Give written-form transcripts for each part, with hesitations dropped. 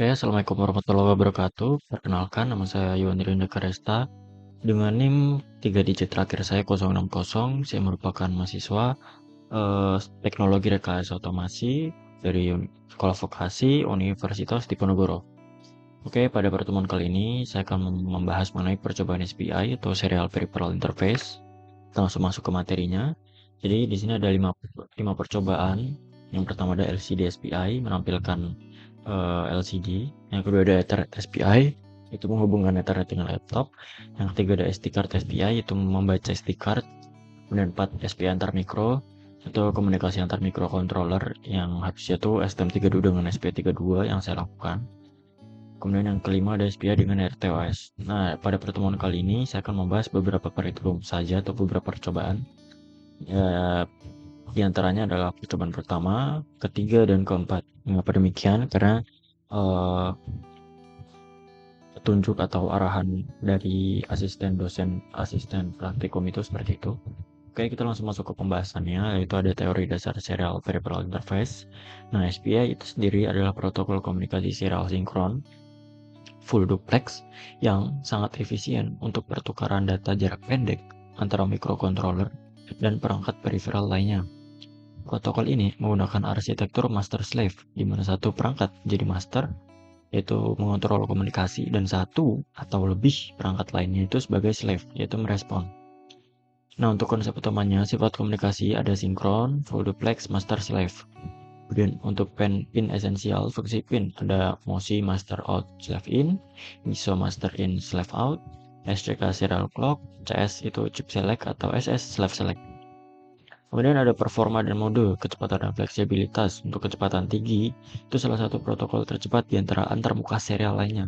Oke, Assalamualaikum warahmatullahi wabarakatuh. Perkenalkan, nama saya Yuwan Rinda Karesta. Dengan NIM 3 digit terakhir saya 060, saya merupakan mahasiswa Teknologi Rekayasa Otomasi dari Sekolah Vokasi Universitas Diponegoro. Oke, pada pertemuan kali ini saya akan membahas mengenai percobaan SPI atau Serial Peripheral Interface. Kita langsung masuk ke materinya. Jadi di sini ada 5 percobaan. Yang pertama ada LCD SPI menampilkan LCD. Yang kedua ada Ethernet SPI, itu menghubungkan Ethernet dengan laptop. Yang ketiga ada SD card SPI, itu membaca SD card. Kemudian 4 SPI antar mikro, itu komunikasi antar microcontroller yang habisnya itu STM32 dengan SPI32 yang saya lakukan. Kemudian yang kelima ada SPI dengan RTOS. Nah, pada pertemuan kali ini saya akan membahas beberapa kurikulum saja atau beberapa percobaan. Di antaranya adalah percobaan pertama, ketiga, dan keempat. Mengapa demikian? Karena petunjuk atau arahan dari asisten dosen, asisten praktikum itu seperti itu. Oke, kita langsung masuk ke pembahasannya, yaitu ada teori dasar Serial Peripheral Interface. Nah, SPI itu sendiri adalah protokol komunikasi serial sinkron full duplex yang sangat efisien untuk pertukaran data jarak pendek antara microcontroller dan perangkat periferal lainnya. Protokol ini menggunakan arsitektur master-slave, di mana satu perangkat jadi master, yaitu mengontrol komunikasi, dan satu atau lebih perangkat lainnya itu sebagai slave, yaitu merespon. Nah, untuk konsep utamanya, sifat komunikasi ada sinkron, full duplex, master-slave. Kemudian untuk pin esensial, fungsi pin ada MOSI master out slave in, MISO master in slave out, SCK serial clock, CS itu chip select atau SS slave select. Kemudian ada performa dan mode, kecepatan dan fleksibilitas. Untuk kecepatan tinggi, itu salah satu protokol tercepat di antara antarmuka serial lainnya.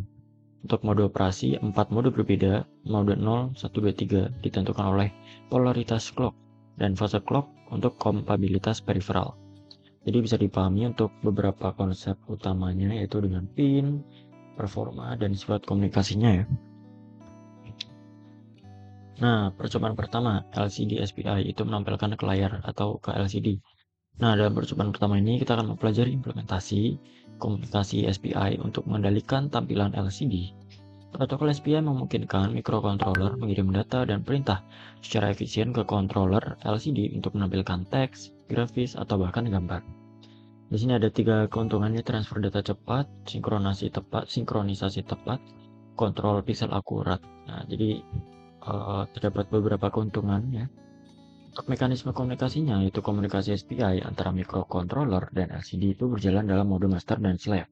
Untuk mode operasi, 4 mode berbeda, mode 0, 1, 2, 3, ditentukan oleh polaritas clock dan fase clock untuk kompatibilitas periferal. Jadi bisa dipahami untuk beberapa konsep utamanya, yaitu dengan pin, performa, dan sifat komunikasinya ya. Nah, percobaan pertama, LCD SPI itu menampilkan ke layar atau ke LCD. Nah, dalam percobaan pertama ini kita akan mempelajari implementasi komunikasi SPI untuk mengendalikan tampilan LCD. Protokol SPI memungkinkan microcontroller mengirim data dan perintah secara efisien ke controller LCD untuk menampilkan teks, grafis, atau bahkan gambar. Di sini ada 3 keuntungannya: transfer data cepat, sinkronisasi tepat, kontrol pixel akurat. Nah, jadi terdapat beberapa keuntungan ya. Untuk mekanisme komunikasinya, yaitu komunikasi SPI antara microcontroller dan LCD itu berjalan dalam mode master dan slave.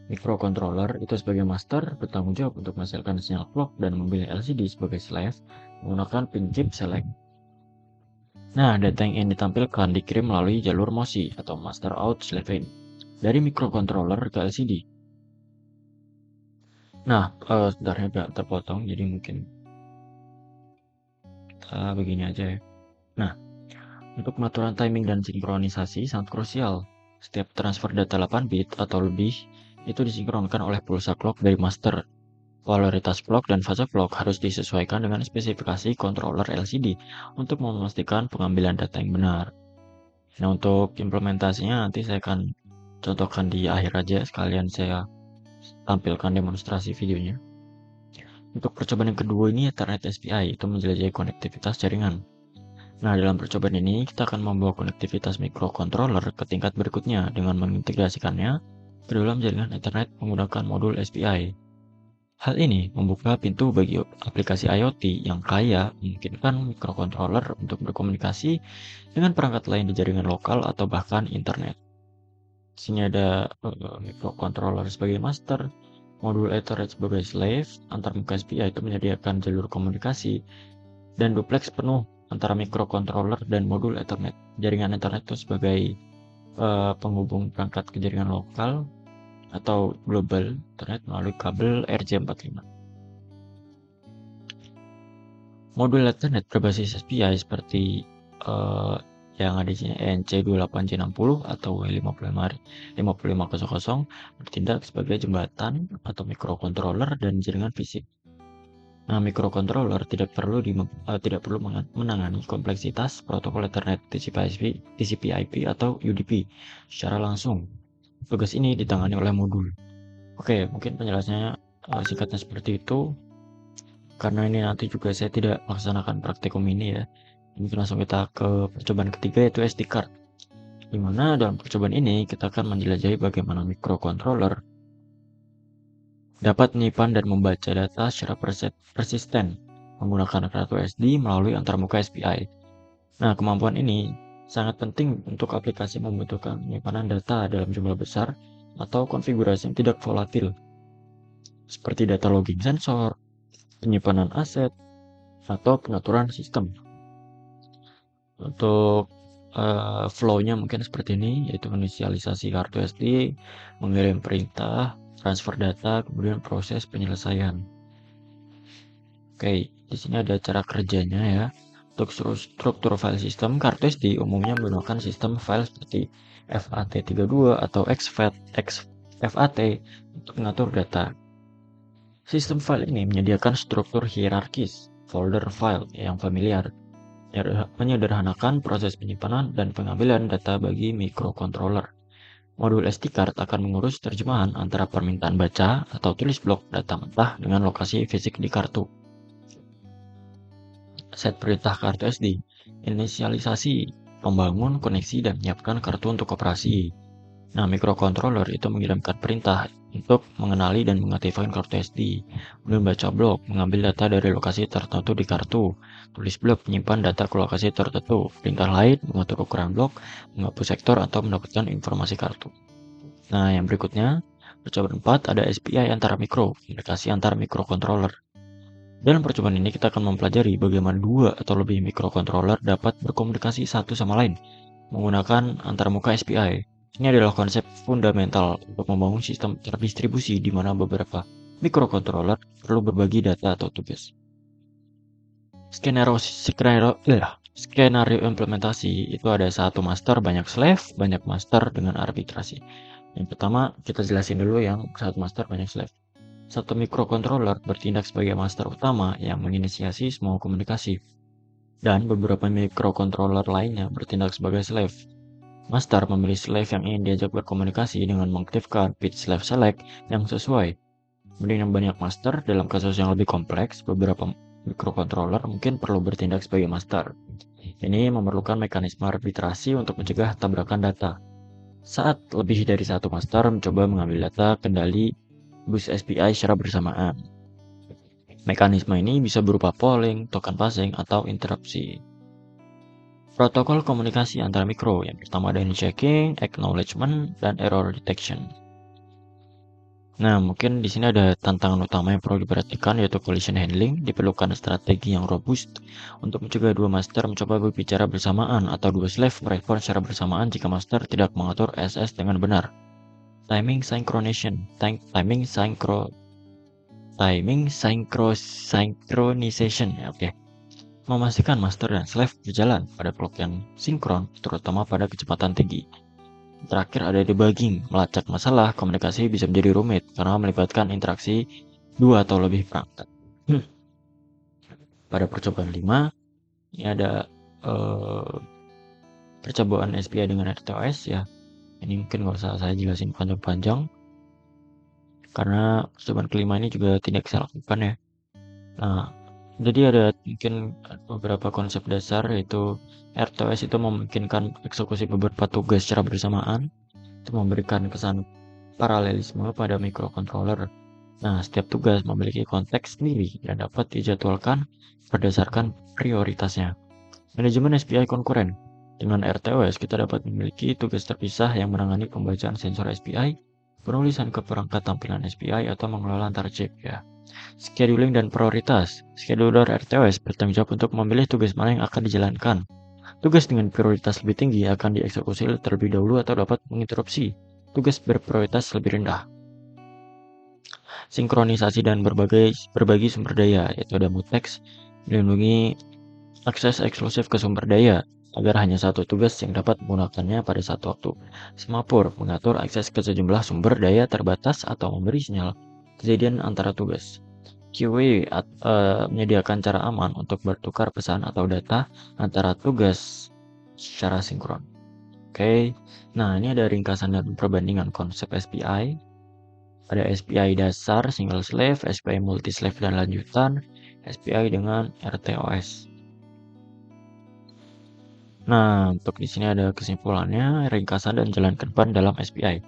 Microcontroller itu sebagai master bertanggung jawab untuk menghasilkan sinyal clock dan memilih LCD sebagai slave menggunakan pin chip select. Nah, data yang ingin ditampilkan dikirim melalui jalur MOSI atau master out slave in dari microcontroller ke LCD. Nah, sebenarnya agak terpotong, jadi mungkin kita begini aja ya. Nah, untuk pengaturan timing dan sinkronisasi sangat krusial. Setiap transfer data 8 bit atau lebih itu disinkronkan oleh pulsa clock dari master. Polaritas clock dan fase clock harus disesuaikan dengan spesifikasi controller LCD untuk memastikan pengambilan data yang benar. Nah, untuk implementasinya nanti saya akan contohkan di akhir aja, sekalian saya tampilkan demonstrasi videonya. Untuk percobaan yang kedua ini, Ethernet SPI itu menjelajahi konektivitas jaringan. Nah, dalam percobaan ini kita akan membawa konektivitas microcontroller ke tingkat berikutnya dengan mengintegrasikannya ke dalam jaringan Ethernet menggunakan modul SPI. Hal ini membuka pintu bagi aplikasi IoT yang kaya, memungkinkan microcontroller untuk berkomunikasi dengan perangkat lain di jaringan lokal atau bahkan internet. Di sini ada microcontroller sebagai master, modul Ethernet sebagai slave, antarmuka SPI itu menyediakan jalur komunikasi, dan duplex penuh antara microcontroller dan modul Ethernet. Jaringan Ethernet itu sebagai penghubung perangkat ke jaringan lokal atau global Ethernet melalui kabel RJ45. Modul Ethernet berbasis SPI seperti yang ada di sini ENC28J60 atau W5500 bertindak sebagai jembatan atau microcontroller dan jaringan fisik. Nah, microcontroller tidak perlu menangani kompleksitas protokol Ethernet TCP/IP atau UDP secara langsung. Tugas ini ditangani oleh modul. Oke, mungkin penjelasannya singkatnya seperti itu. Karena ini nanti juga saya tidak melaksanakan praktikum ini ya. Mungkin langsung kita ke percobaan ketiga, yaitu SD card. Di mana dalam percobaan ini kita akan menjelajahi bagaimana microcontroller dapat menyimpan dan membaca data secara persisten menggunakan kartu SD melalui antarmuka SPI. Nah, kemampuan ini sangat penting untuk aplikasi membutuhkan penyimpanan data dalam jumlah besar atau konfigurasi yang tidak volatil, seperti data logging sensor, penyimpanan aset, atau pengaturan sistem. Untuk flow-nya mungkin seperti ini, yaitu inisialisasi kartu SD, mengirim perintah, transfer data, kemudian proses penyelesaian. Oke, di sini ada cara kerjanya ya. Untuk struktur file system, kartu SD umumnya menggunakan sistem file seperti FAT32 atau FAT untuk mengatur data. Sistem file ini menyediakan struktur hierarkis folder file yang familiar, menyederhanakan proses penyimpanan dan pengambilan data bagi microcontroller. Modul SD card akan mengurus terjemahan antara permintaan baca atau tulis blok data mentah dengan lokasi fisik di kartu. Set perintah kartu SD, inisialisasi, membangun koneksi dan menyiapkan kartu untuk operasi. Nah, microcontroller itu mengirimkan perintah untuk mengenali dan mengaktifkan kartu SD, membaca blok, mengambil data dari lokasi tertentu di kartu, tulis blok, menyimpan data ke lokasi tertentu, perintah lain, mengatur ukuran blok, menghapus sektor atau mendapatkan informasi kartu. Nah, yang berikutnya, percobaan 4 ada SPI antara komunikasi antar microcontroller. Dalam percobaan ini kita akan mempelajari bagaimana dua atau lebih microcontroller dapat berkomunikasi satu sama lain menggunakan antarmuka SPI. Ini adalah konsep fundamental untuk membangun sistem terdistribusi di mana beberapa microcontroller perlu berbagi data atau tugas. Skenario implementasi itu ada satu master, banyak slave, banyak master dengan arbitrasi. Yang pertama kita jelasin dulu yang satu master, banyak slave. Satu microcontroller bertindak sebagai master utama yang menginisiasi semua komunikasi, dan beberapa microcontroller lainnya bertindak sebagai slave. Master memilih slave yang ingin diajak berkomunikasi dengan mengaktifkan bit slave select yang sesuai. Dengan banyak master, dalam kasus yang lebih kompleks, beberapa microcontroller mungkin perlu bertindak sebagai master. Ini memerlukan mekanisme arbitrasi untuk mencegah tabrakan data. Saat lebih dari satu master mencoba mengambil data kendali bus SPI secara bersamaan. Mekanisme ini bisa berupa polling, token passing, atau interupsi. Protokol komunikasi antara mikro, yang pertama ada checking, acknowledgement, dan error detection. Nah, mungkin di sini ada tantangan utama yang perlu diperhatikan, yaitu collision handling. Diperlukan strategi yang robust untuk mencegah dua master mencoba berbicara bersamaan atau dua slave merespon secara bersamaan jika master tidak mengatur SS dengan benar. Timing synchronization, ya, oke. Memastikan master dan slave berjalan pada clock yang sinkron, terutama pada kecepatan tinggi. Terakhir ada debugging, melacak masalah komunikasi bisa menjadi rumit karena melibatkan interaksi dua atau lebih perangkat. Pada percobaan 5, ini ada percobaan SPI dengan RTOS ya. Ini mungkin nggak usah saya jelasin panjang-panjang, karena percobaan kelima ini juga tidak saya lakukan ya. Nah, jadi ada mungkin beberapa konsep dasar, yaitu RTOS itu memungkinkan eksekusi beberapa tugas secara bersamaan, itu memberikan kesan paralelisme pada microcontroller. Nah, setiap tugas memiliki konteks sendiri dan dapat dijadwalkan berdasarkan prioritasnya. Manajemen SPI konkuren. Dengan RTOS, kita dapat memiliki tugas terpisah yang menangani pembacaan sensor SPI, penulisan ke perangkat tampilan SPI, atau mengelola antar chip ya. Scheduling dan prioritas. Scheduler RTOS bertanggung jawab untuk memilih tugas mana yang akan dijalankan. Tugas dengan prioritas lebih tinggi akan dieksekusi terlebih dahulu atau dapat menginterupsi tugas berprioritas lebih rendah. Sinkronisasi dan berbagi sumber daya, yaitu ada mutex, melindungi akses eksklusif ke sumber daya agar hanya satu tugas yang dapat menggunakannya pada satu waktu. Semapur mengatur akses ke sejumlah sumber daya terbatas atau memberi sinyal kejadian antara tugas. QA menyediakan cara aman untuk bertukar pesan atau data antara tugas secara sinkron. Oke, nah ini ada ringkasan dan perbandingan konsep SPI. Ada SPI dasar single slave, SPI multi slave dan lanjutan, SPI dengan RTOS. Nah, untuk di sini ada kesimpulannya, ringkasan dan jalan ke depan dalam SPI.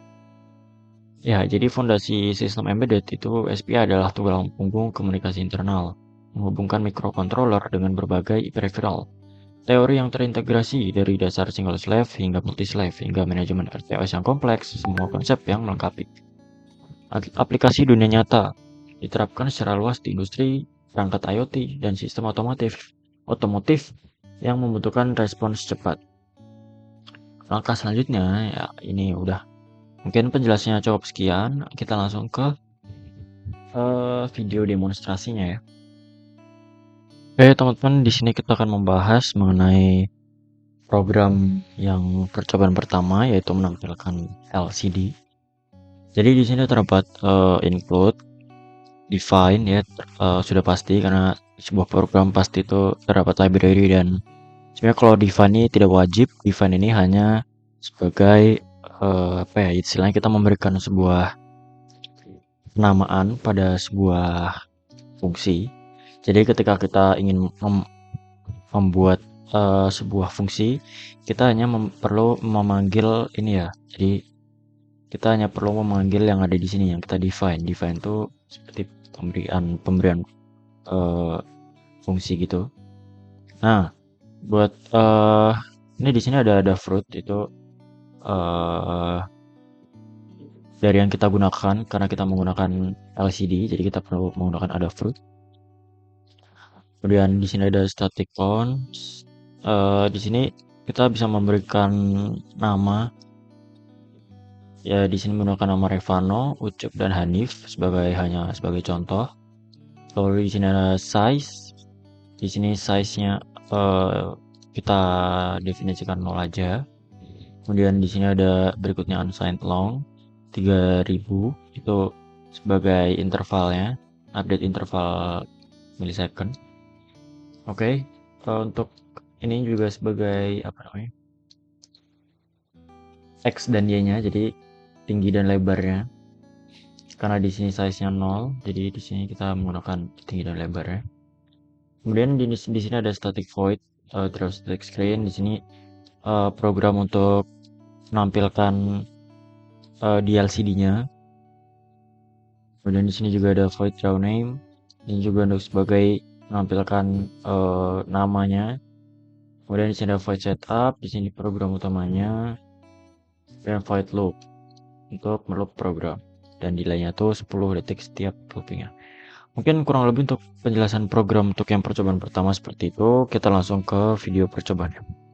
Ya, jadi fondasi sistem embedded itu SPI adalah tulang punggung komunikasi internal, menghubungkan microcontroller dengan berbagai peripheral. Teori yang terintegrasi dari dasar single slave hingga multi slave hingga manajemen RTOS yang kompleks, semua konsep yang melengkapi. Aplikasi dunia nyata diterapkan secara luas di industri, perangkat IoT, dan sistem otomotif yang membutuhkan respons cepat. Langkah selanjutnya, ya ini udah. Mungkin penjelasannya cukup sekian, kita langsung ke video demonstrasinya ya. Oke teman-teman, di sini kita akan membahas mengenai program yang percobaan pertama, yaitu menampilkan LCD. Jadi di sini terdapat include, define ya, sudah pasti karena sebuah program pasti itu terdapat library, dan sebenarnya kalau define ini tidak wajib. Define ini hanya sebagai apa ya, istilahnya kita memberikan sebuah penamaan pada sebuah fungsi. Jadi ketika kita ingin membuat sebuah fungsi, kita hanya perlu memanggil ini ya. Jadi kita hanya perlu memanggil yang ada di sini yang kita define. Define itu seperti pemberian fungsi gitu. Nah, buat ini di sini ada fruit itu dari yang kita gunakan karena kita menggunakan LCD, jadi kita perlu menggunakan ada fruit. Kemudian di sini ada static cons. Di sini kita bisa memberikan nama. Ya, di sini menggunakan nama Revano, Ucup, dan Hanif hanya sebagai contoh. Lalu di sini ada size. Di sini size-nya kita definisikan 0 aja. Kemudian di sini ada berikutnya unsigned long 3000 itu sebagai intervalnya, update interval millisecond. Oke, untuk ini juga sebagai apa namanya, X dan Y-nya, jadi tinggi dan lebarnya. Karena di sini size-nya 0, jadi di sini kita menggunakan tinggi dan lebarnya. Kemudian di sini ada static void, draw static screen. Di sini program untuk menampilkan di LCD-nya. Kemudian di sini juga ada void draw name, dan juga untuk sebagai menampilkan namanya. Kemudian di sini ada void setup, di sini program utamanya, dan void loop untuk meloop program, dan delaynya tuh 10 detik setiap loopingnya. Mungkin kurang lebih untuk penjelasan program untuk yang percobaan pertama seperti itu. Kita langsung ke video percobaannya.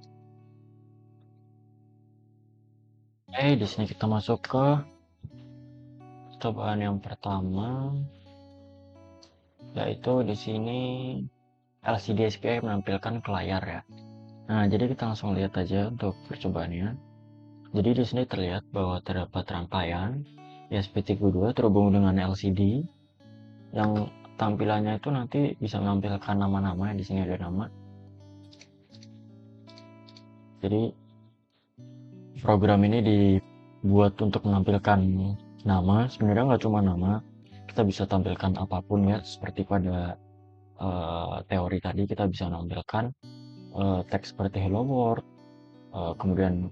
Di sini kita masuk ke percobaan yang pertama, yaitu di sini LCD SPI menampilkan ke layar ya. Nah, jadi kita langsung lihat aja untuk percobaannya. Jadi di sini terlihat bahwa terdapat rangkaian ESP32 terhubung dengan LCD yang tampilannya itu nanti bisa menampilkan nama-nama. Di sini ada nama. Jadi program ini dibuat untuk menampilkan nama. Sebenarnya nggak cuma nama, kita bisa tampilkan apapun ya, seperti pada teori tadi kita bisa menampilkan teks seperti hello world, kemudian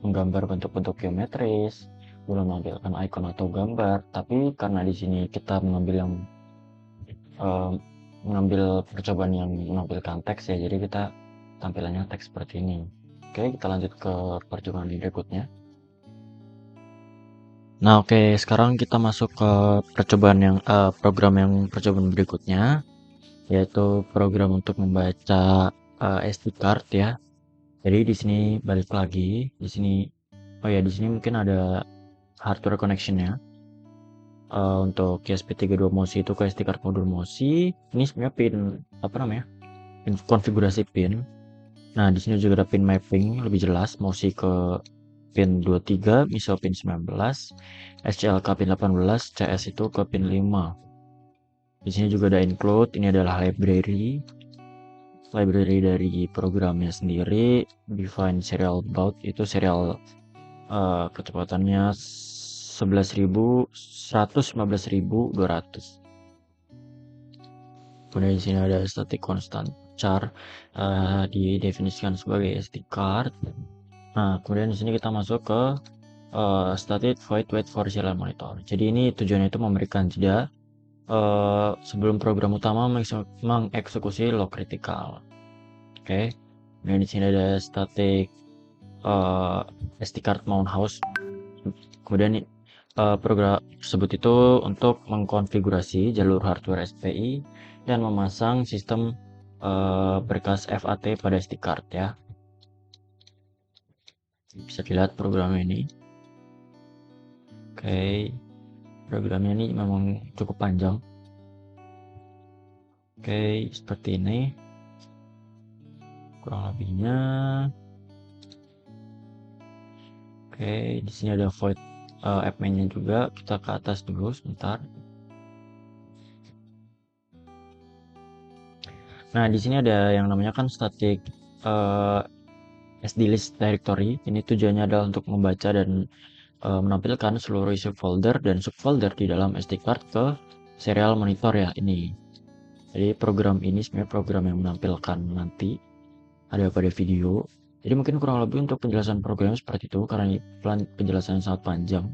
menggambar bentuk-bentuk geometris, belum menampilkan icon atau gambar. Tapi karena di sini kita mengambil percobaan yang menampilkan teks ya, jadi kita tampilannya teks seperti ini. Oke, kita lanjut ke percobaan berikutnya. Nah, oke, sekarang kita masuk ke percobaan yang percobaan berikutnya, yaitu program untuk membaca SD card ya. Jadi di sini balik lagi, di sini di sini mungkin ada hardware connection-nya. Untuk ESP32 MOSI itu ke SD card modul MOSI. Ini sebenarnya pin konfigurasi pin. Nah, di sini juga ada pin mapping lebih jelas, MOSI ke pin 23, MISO pin 19, SCLK pin 18, CS itu ke pin 5. Di sini juga ada include, ini adalah library dari programnya sendiri. Define serial baud itu serial kecepatannya 115.200. Kemudian di sini ada static constant char, didefinisikan sebagai SD card. Nah, kemudian di sini kita masuk ke static void wait for serial monitor. Jadi ini tujuannya itu memberikan jeda sebelum program utama mengeksekusi log critical. Oke. Dan di sini ada static SD card mount house. Kemudian program tersebut itu untuk mengkonfigurasi jalur hardware SPI dan memasang sistem berkas FAT pada SD card ya. Bisa dilihat program ini. Oke, programnya ini memang cukup panjang. Oke, seperti ini kurang lebihnya. Oke, di sini ada void appman-nya juga. Kita ke atas dulu sebentar. Nah, di sini ada yang namanya kan static SD list directory. Ini tujuannya adalah untuk membaca dan menampilkan seluruh isi folder dan subfolder di dalam SD card ke serial monitor ya ini. Jadi program ini sebenarnya program yang menampilkan nanti ada pada video. Jadi mungkin kurang lebih untuk penjelasan programnya seperti itu karena ini penjelasannya sangat panjang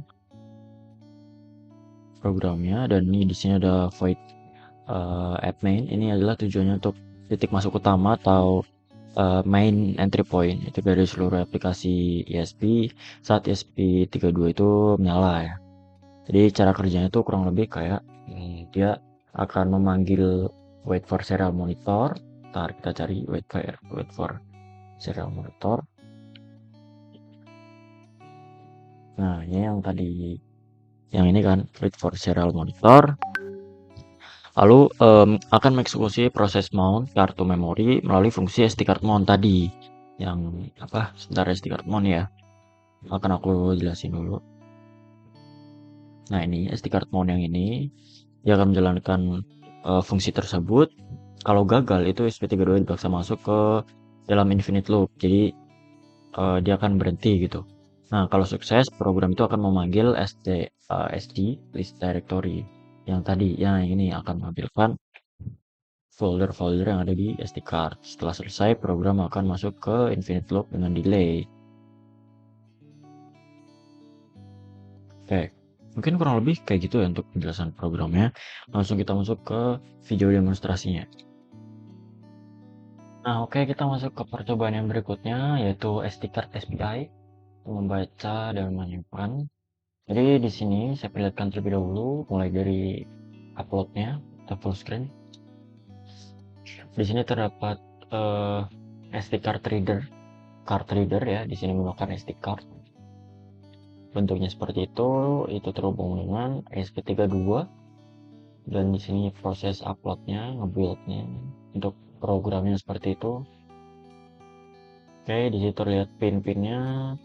programnya. Dan ini di sini ada void appmain. Ini adalah tujuannya untuk titik masuk utama atau main entry point itu dari seluruh aplikasi ESP saat ESP32 itu menyala ya. Jadi cara kerjanya itu kurang lebih kayak dia akan memanggil wait for serial monitor. Ntar kita cari wait for serial monitor. Nah, ini yang tadi yang ini kan wait for serial monitor. Lalu akan mengeksekusi proses mount kartu memori melalui fungsi SD card mount tadi. Yang apa? Sebentar, SD card mount ya. Akan aku jelasin dulu. Nah, ini SD card mount yang ini dia akan menjalankan fungsi tersebut. Kalau gagal itu SP32 dipaksa masuk ke dalam infinite loop. Jadi dia akan berhenti gitu. Nah, kalau sukses program itu akan memanggil SD list directory yang tadi yang ini akan menampilkan folder-folder yang ada di SD card. Setelah selesai, program akan masuk ke infinite loop dengan delay. Oke, mungkin kurang lebih kayak gitu ya untuk penjelasan programnya. Langsung kita masuk ke video demonstrasinya. Nah, oke, kita masuk ke percobaan yang berikutnya, yaitu SD card SPI, membaca dan menyimpan. Jadi di sini saya perlihatkan terlebih dahulu, mulai dari uploadnya, atau full screen. Di sini terdapat SD card reader ya. Di sini menggunakan SD card. Bentuknya seperti itu terhubung dengan ESP32. Dan di sini proses uploadnya, ngebuildnya untuk programnya seperti itu. Oke, di situ terlihat pin-pinnya.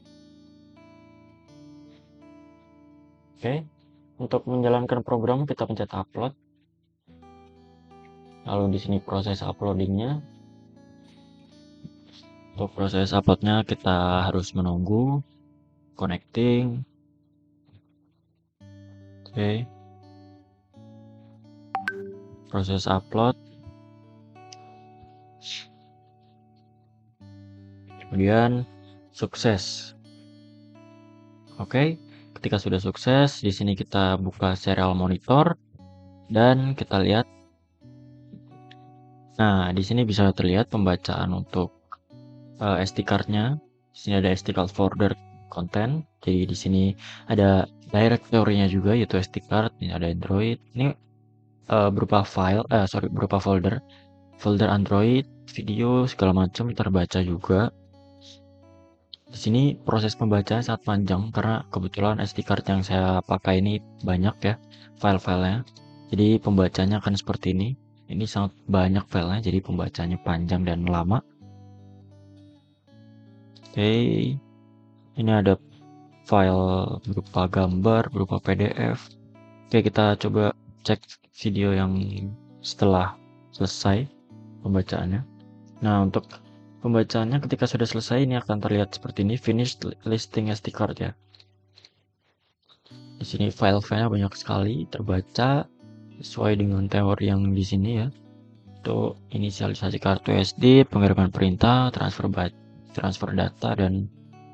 Oke, untuk menjalankan program kita pencet upload. Lalu di sini proses uploadingnya. Untuk proses uploadnya kita harus menunggu connecting. Oke, proses upload. Kemudian sukses. Oke, ketika sudah sukses, di sini kita buka serial monitor dan kita lihat. Nah, di sini bisa terlihat pembacaan untuk SD card-nya. Di sini ada SD card folder content. Jadi di sini ada directory-nya juga yaitu SD card. Ini ada Android. Ini berupa berupa folder Android, video segala macam terbaca juga. Di sini proses pembacaan sangat panjang karena kebetulan SD card yang saya pakai ini banyak ya file-filenya. Jadi pembacanya akan seperti ini. Ini sangat banyak filenya, jadi pembacanya panjang dan lama. Oke, ini ada file berupa gambar, berupa PDF. Oke, kita coba cek video yang setelah selesai pembacaannya. Nah, untuk pembacaannya ketika sudah selesai ini akan terlihat seperti ini, finished listing SD card ya. Di sini file-filenya banyak sekali terbaca sesuai dengan teori yang di sini ya. Itu inisialisasi kartu SD, pengiriman perintah, transfer data dan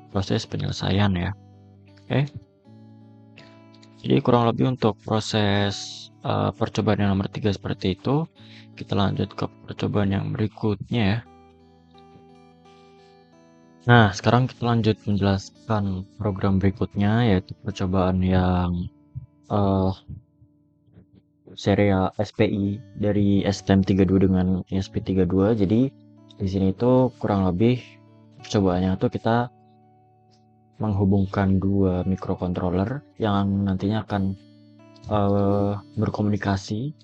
proses penyelesaian ya. Oke. Jadi kurang lebih untuk proses percobaan yang nomor 3 seperti itu. Kita lanjut ke percobaan yang berikutnya ya. Nah, sekarang kita lanjut menjelaskan program berikutnya, yaitu percobaan yang serial SPI dari STM32 dengan ESP32. Jadi di sini itu kurang lebih percobaannya tuh kita menghubungkan dua microcontroller yang nantinya akan berkomunikasi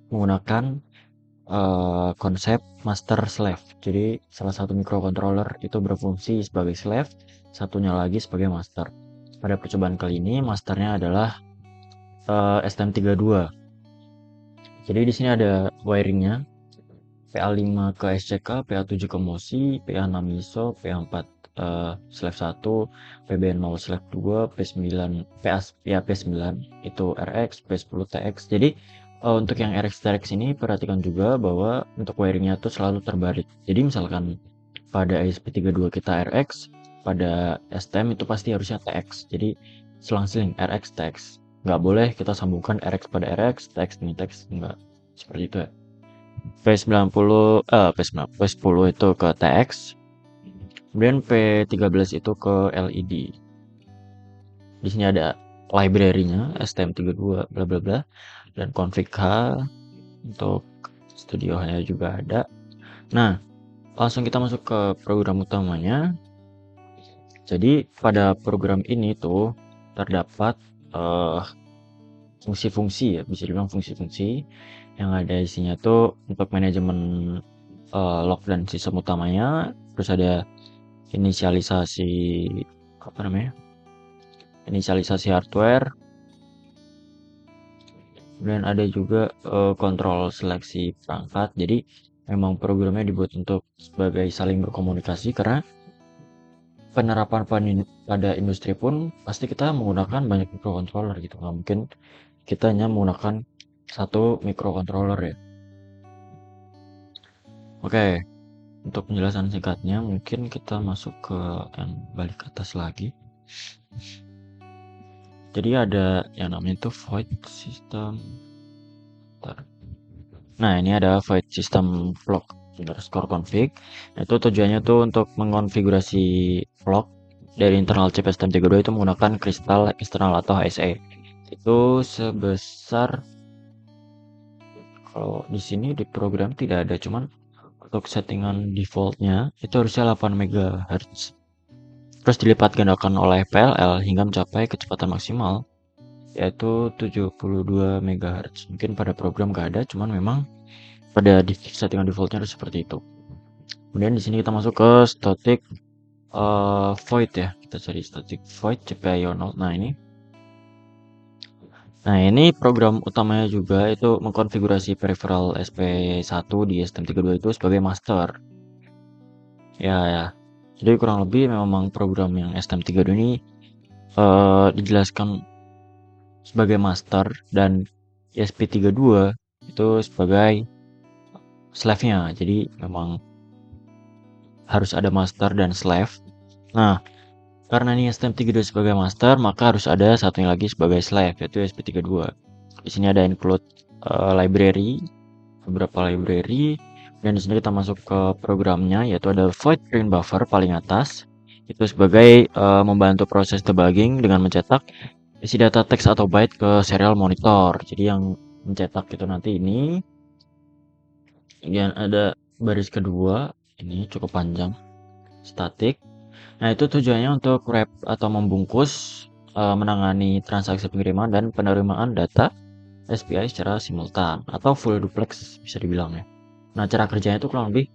menggunakan konsep master slave. Jadi salah satu microcontroller itu berfungsi sebagai slave, satunya lagi sebagai master. Pada percobaan kali ini masternya adalah STM32. Jadi di sini ada wiringnya, PA5 ke SCK, PA7 ke MOSI, PA6 ISO, PA4 slave 1, PB0 slave 2, P9 PA P9 itu RX, P10 TX. Jadi untuk yang RX TX ini perhatikan juga bahwa untuk wiringnya tuh selalu terbalik. Jadi misalkan pada ESP32 kita RX, pada STM itu pasti harusnya TX. Jadi selang-seling RX TX. Nggak boleh kita sambungkan RX pada RX, TX dengan TX, nggak seperti itu ya. P90 P10 itu ke TX, kemudian P13 itu ke LED. Di sini ada library-nya STM32 bla bla bla dan config H untuk studionya juga ada. Nah, langsung kita masuk ke program utamanya. Jadi pada program ini tuh terdapat fungsi-fungsi ya, bisa dibilang fungsi-fungsi yang ada isinya tuh untuk manajemen log dan sistem utamanya, terus ada inisialisasi inisialisasi hardware, kemudian ada juga kontrol seleksi perangkat. Jadi memang programnya dibuat untuk sebagai saling berkomunikasi, karena penerapan pada industri pun pasti kita menggunakan banyak microcontroller gitu, nggak mungkin kita hanya menggunakan satu microcontroller ya. Oke, untuk penjelasan singkatnya mungkin kita masuk ke yang balik atas lagi. Jadi ada yang namanya itu void system. Nah, ini ada void system block underscore config. Itu tujuannya tuh untuk mengonfigurasi block dari internal chip STM32 itu menggunakan kristal eksternal atau HSE. Itu sebesar, kalau di sini di program tidak ada, cuman untuk settingan defaultnya itu harusnya 8 MHz. Terus dilipat gandakan oleh PLL hingga mencapai kecepatan maksimal yaitu 72 MHz. Mungkin pada program gak ada, cuman memang pada settingan defaultnya harus seperti itu. Kemudian di sini kita masuk ke static void ya. Kita cari static void CPIO 0. Nah ini program utamanya juga itu mengkonfigurasi peripheral SP1 di STM32 itu sebagai master. Ya. Jadi kurang lebih memang program yang STM32 ini dijelaskan sebagai master dan ESP32 itu sebagai slave-nya. Jadi memang harus ada master dan slave. Nah, karena ini STM32 sebagai master, maka harus ada satunya lagi sebagai slave, yaitu ESP32. Di sini ada include library, beberapa library, dan di sini kita masuk ke programnya, yaitu ada void print buffer paling atas. Itu sebagai membantu proses debugging dengan mencetak isi data teks atau byte ke serial monitor. Jadi yang mencetak itu nanti ini. Kemudian ada baris kedua, ini cukup panjang, static. Nah itu tujuannya untuk wrap atau membungkus, menangani transaksi pengiriman dan penerimaan data SPI secara simultan atau full duplex bisa dibilang ya. Nah cara kerjanya itu kurang lebih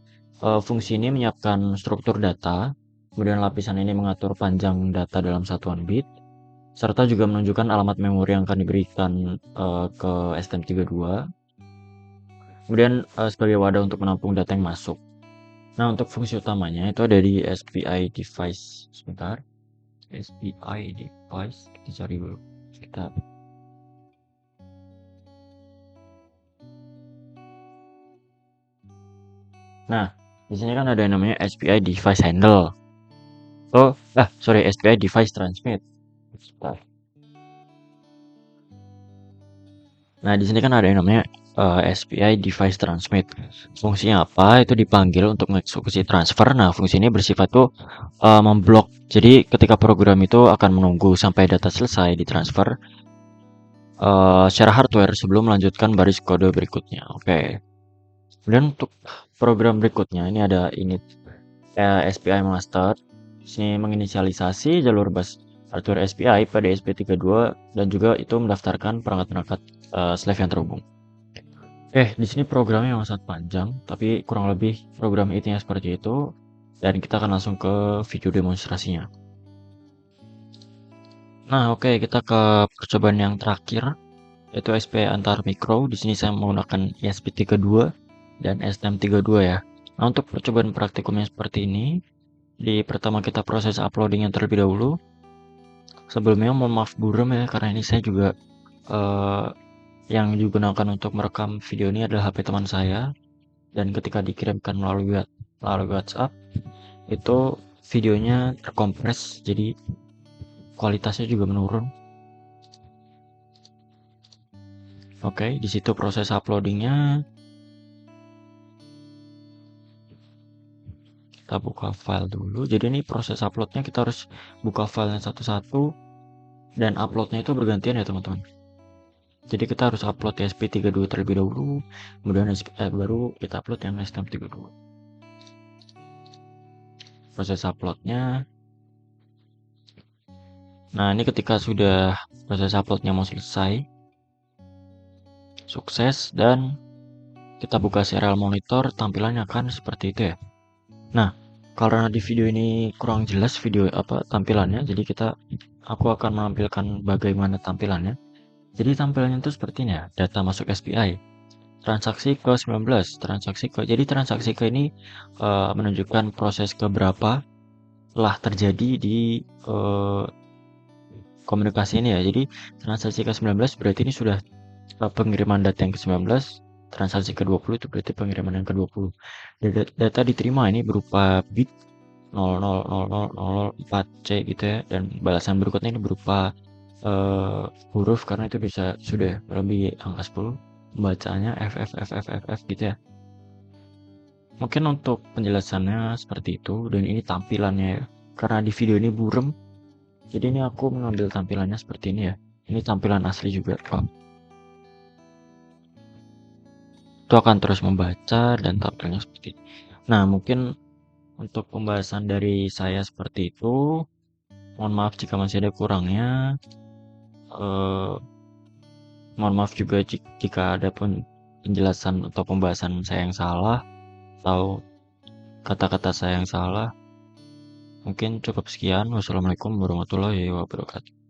fungsi ini menyiapkan struktur data, kemudian lapisan ini mengatur panjang data dalam satuan bit, serta juga menunjukkan alamat memori yang akan diberikan ke STM32. Kemudian sebagai wadah untuk menampung data yang masuk. Nah untuk fungsi utamanya itu ada di SPI device. Sebentar, SPI device kita cari dulu. Kita Nah, di sini kan ada yang namanya SPI device handle. SPI device transmit. Bentar. Nah, di sini kan ada yang namanya SPI device transmit. Fungsinya apa? Itu dipanggil untuk mengeksekusi transfer. Nah, fungsi ini bersifat tuh memblok. Jadi, ketika program itu akan menunggu sampai data selesai ditransfer secara hardware sebelum melanjutkan baris kode berikutnya. Oke. Kemudian untuk program berikutnya ini ada init SPI master. Sini menginisialisasi jalur bus hardware SPI pada ESP32 dan juga itu mendaftarkan perangkat-perangkat slave yang terhubung. Di sini programnya memang sangat panjang, tapi kurang lebih program intinya seperti itu. Dan kita akan langsung ke video demonstrasinya. Nah, oke, kita ke percobaan yang terakhir, yaitu SPI antar mikro. Di sini saya menggunakan ESP32 dan STM32 ya. Nah, untuk percobaan praktikumnya seperti ini. Di pertama kita proses uploadingnya terlebih dahulu. Sebelumnya mohon maaf buram ya, karena ini saya juga yang digunakan untuk merekam video ini adalah HP teman saya. Dan ketika dikirimkan melalui WhatsApp, itu videonya terkompres, jadi kualitasnya juga menurun. Oke, di situ proses uploadingnya. Kita buka file dulu. Jadi ini proses uploadnya kita harus buka filenya satu-satu. Dan uploadnya itu bergantian ya teman-teman. Jadi kita harus upload ESP32 terlebih dahulu, kemudian baru kita upload yang STM32. Proses uploadnya. Nah, ini ketika sudah proses uploadnya mau selesai, sukses, dan kita buka serial monitor, tampilannya akan seperti itu ya. Nah, karena di video ini kurang jelas video tampilannya, jadi aku akan menampilkan bagaimana tampilannya. Jadi tampilannya itu seperti ini ya, data masuk SPI. Transaksi ke 19, jadi transaksi ke ini menunjukkan proses keberapa telah terjadi di komunikasi ini ya. Jadi transaksi ke 19 berarti ini sudah pengiriman data yang ke 19, transaksi ke 20 itu berarti pengiriman yang ke 20. Data diterima ini berupa bit 000004C gitu ya, dan balasan berikutnya ini berupa huruf karena itu bisa sudah lebih angka 10. Bacaannya FFFFFF gitu ya. Mungkin untuk penjelasannya seperti itu, dan ini tampilannya ya. Karena di video ini buram, jadi ini aku mengambil tampilannya seperti ini ya. Ini tampilan asli juga, Pak. Itu akan terus membaca dan tampilannya seperti ini. Nah, mungkin untuk pembahasan dari saya seperti itu. Mohon maaf jika masih ada kurangnya. Mohon maaf juga jika ada penjelasan atau pembahasan saya yang salah atau kata-kata saya yang salah. Mungkin cukup sekian. Wassalamualaikum warahmatullahi wabarakatuh.